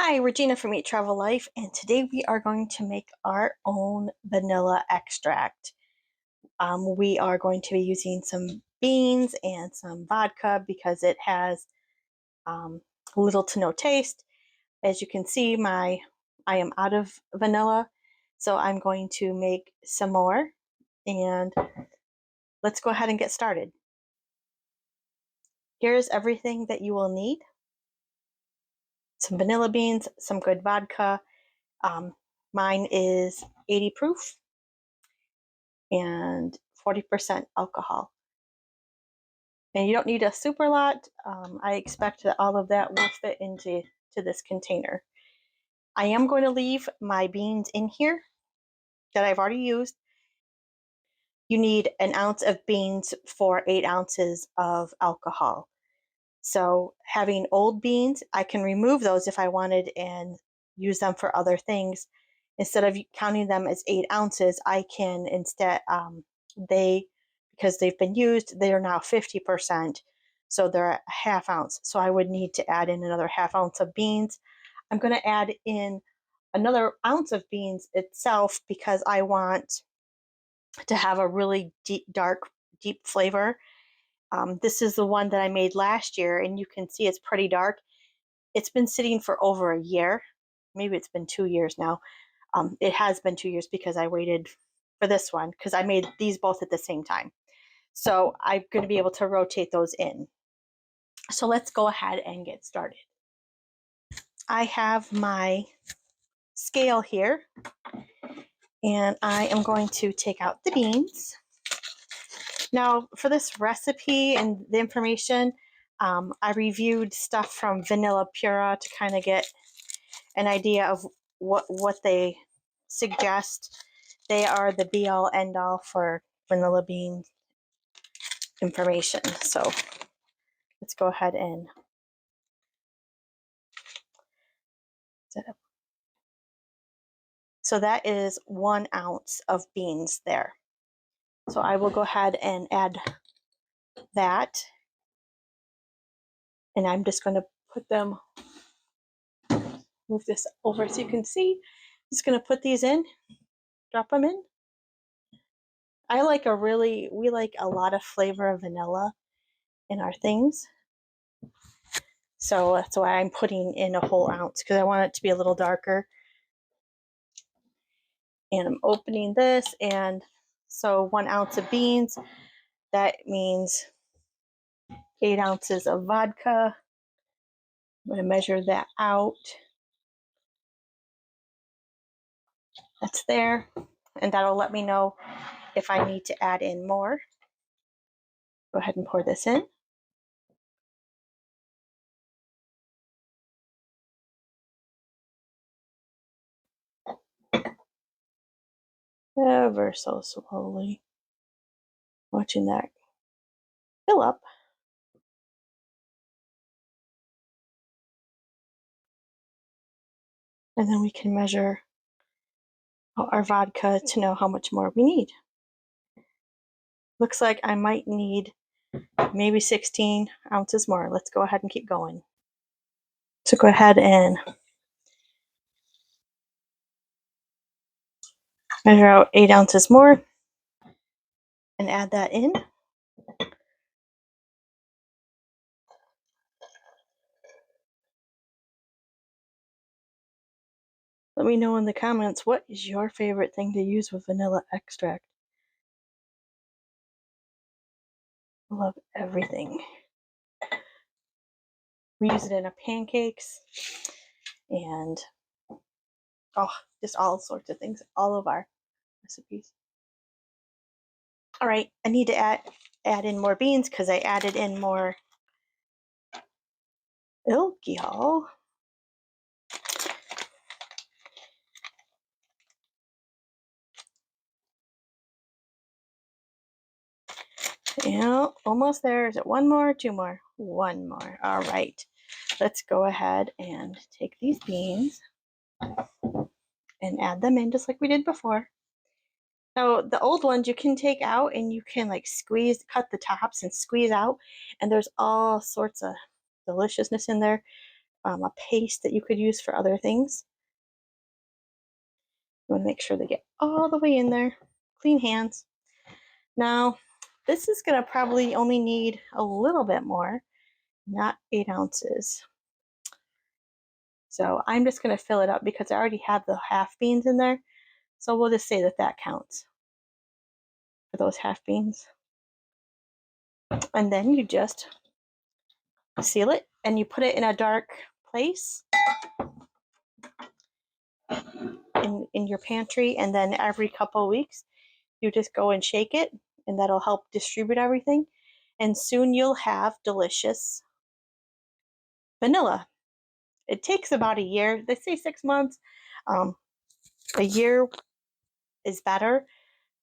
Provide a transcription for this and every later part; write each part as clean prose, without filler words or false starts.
Hi, Regina from Eat Travel Life, and today we are going to make our own vanilla extract. We are going to be using some beans and some vodka because it has um, little to no taste. As you can see, I am out of vanilla, so I'm going to make some more, and let's go ahead and get started. Here's everything that you will need: some vanilla beans, some good vodka. Um, Mine is 80 proof and 40% alcohol. And you don't need a super lot. I expect that all of that will fit into this container. I am going to leave my beans in here that I've already used. You need an ounce of beans for 8 ounces of alcohol. So having old beans, I can remove those if I wanted and use them for other things. Instead of counting them as 8 ounces, I can instead, because they've been used, they are now 50%. So they're a half ounce. So I would need to add in another half ounce of beans. I'm going to add in another ounce of beans itself because I want to have a really deep, dark, deep flavor. This is the one that I made last year, and you can see it's pretty dark. It's been sitting for over a year. Maybe it's been 2 years now. It has been 2 years because I waited for this one because I made these both at the same time. So I'm going to be able to rotate those in. So let's go ahead and get started. I have my scale here, and I am going to take out the beans. Now, for this recipe and the information, I reviewed stuff from Vanilla Pura to kind of get an idea of what they suggest. They are the be all end all for vanilla bean information. So let's go ahead and set up. So that is 1 ounce of beans there. So I will go ahead and add that. And I'm just going to put them, move this over so you can see. I'm just going to put these in, drop them in. We like a lot of flavor of vanilla in our things. So that's why I'm putting in a whole ounce because I want it to be a little darker. And I'm opening this, and so 1 ounce of beans, that means 8 ounces of vodka. I'm going to measure that out. That's there, and that'll let me know if I need to add in more. Go ahead and pour this in. Ever so slowly, watching that fill up. And then we can measure our vodka to know how much more we need. Looks like I might need maybe 16 ounces more. Let's go ahead and keep going. So go ahead and measure out 8 ounces more and add that in. Let me know in the comments, what is your favorite thing to use with vanilla extract? I love everything. We use it in our pancakes and just all sorts of things, all of our recipes. All right, I need to add in more beans because I added in more alcohol. Yeah, almost there. Is it one more? Two more? One more. All right. Let's go ahead and take these beans and add them in just like we did before. So the old ones you can take out and you can like cut the tops and squeeze out, and there's all sorts of deliciousness in there. a paste that you could use for other things. You want to make sure they get all the way in there. Clean hands. Now, this is going to probably only need a little bit more, not 8 ounces. So I'm just going to fill it up because I already have the half beans in there. So we'll just say that that counts for those half beans. And then you just seal it and you put it in a dark place in your pantry. And then every couple of weeks, you just go and shake it, and that'll help distribute everything. And soon you'll have delicious vanilla. It takes about a year. They say 6 months. A year is better.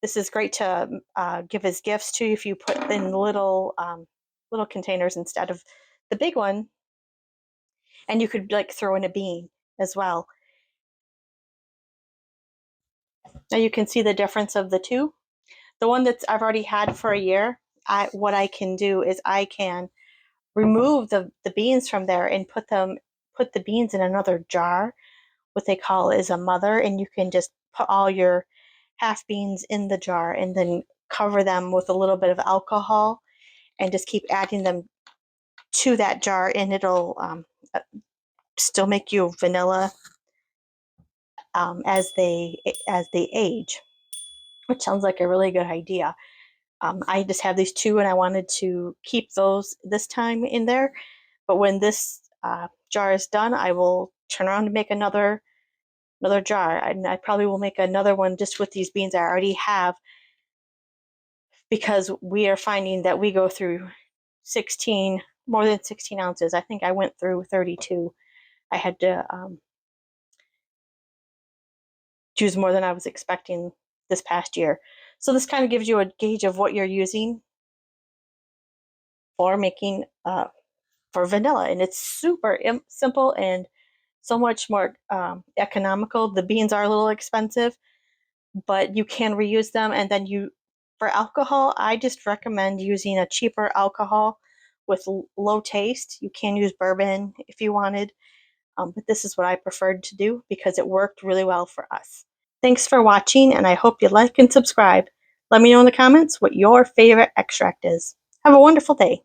This is great to give as gifts too if you put in little containers instead of the big one. And you could like throw in a bean as well. Now you can see the difference of the two. The one that I've already had for a year, what I can do is I can remove the beans from there and put the beans in another jar. What they call is a mother, and you can just put all your half beans in the jar and then cover them with a little bit of alcohol and just keep adding them to that jar, and it'll still make you vanilla as they age, which sounds like a really good idea. I just have these two, and I wanted to keep those this time in there. But when this jar is done, I will turn around and make another jar, and I probably will make another one just with these beans I already have, because we are finding that we go through more than 16 ounces. I think I went through 32. I had to choose more than I was expecting this past year. So this kind of gives you a gauge of what you're using for making for vanilla, and it's super simple and so much more economical. The beans are a little expensive, but you can reuse them. And then for alcohol, I just recommend using a cheaper alcohol with low taste. You can use bourbon if you wanted, but this is what I preferred to do because it worked really well for us. Thanks for watching, and I hope you like and subscribe. Let me know in the comments what your favorite extract is. Have a wonderful day.